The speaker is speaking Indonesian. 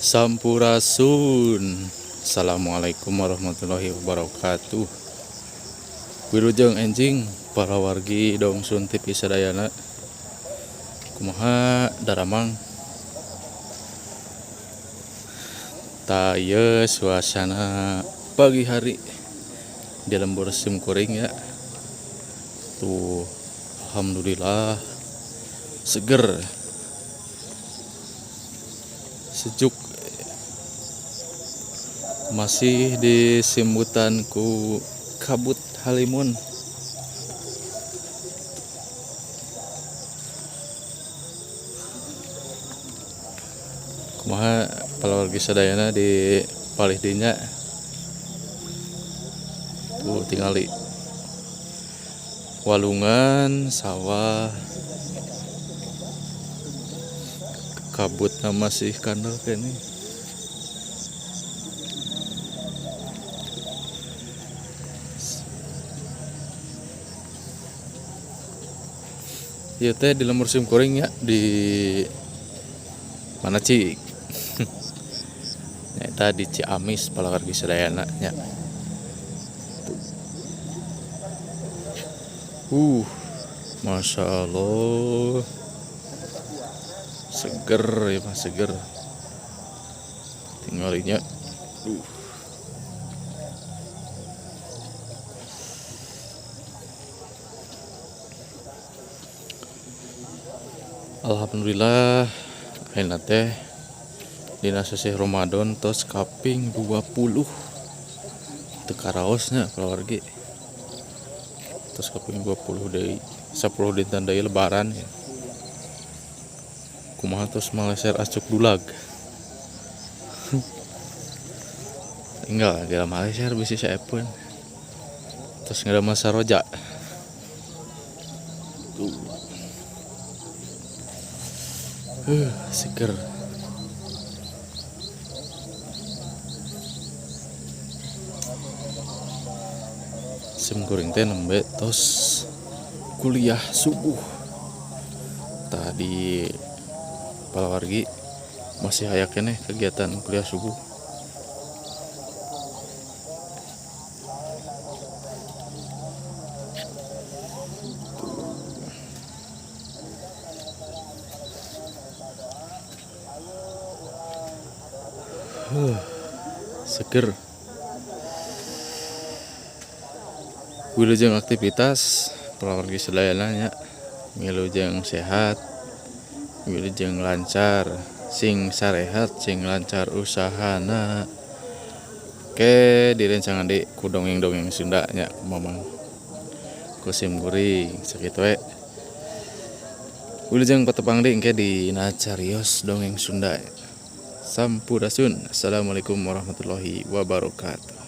Sampurasun. Assalamualaikum warahmatullahi wabarakatuh. Wilujeng enjing para wargi dong sun TV sadayana. Kumaha daramang taya suasana pagi hari di lembur simkuring ya. Tuh alhamdulillah seger, sejuk, masih disimbutan ku kabut halimun. Kumaha palargi sadayana di palih dinya tuh tingali walungan sawah kabutna masih kandel kene. Ieu teh di lembur simkuring ya, di mana Cik? Eta di Ciamis palargi sadayana nya. Masya Allah, seger ya mah seger. Tinggalinya alhamdulillah ayeuna teh dina sesih Ramadan tos kaping 20 teu karaosnya keluarga tos kaping 20 deui 10 dinten deui lebaran ya. Kumaha tos maleser acuk dulag. Tinggal di maleser bisi saepeun tos ngarama saroja seger. Simkuring teh nembe tos kuliah subuh. Tadi palawargi masih aya keneh kegiatan kuliah subuh. Seger. Wilujeng aktivitas palawargi sadayana nya, wilujeng sehat, wilujeng lancar, sing sarehat, sing lancar usahana. Ke direncangan di ku dongeng-dongeng Sunda nya mamang ku simkuring sakitu we. Wilujeng patepang di engke dina carios dongeng Sunda. Sampurasun. Assalamualaikum warahmatullahi wabarakatuh.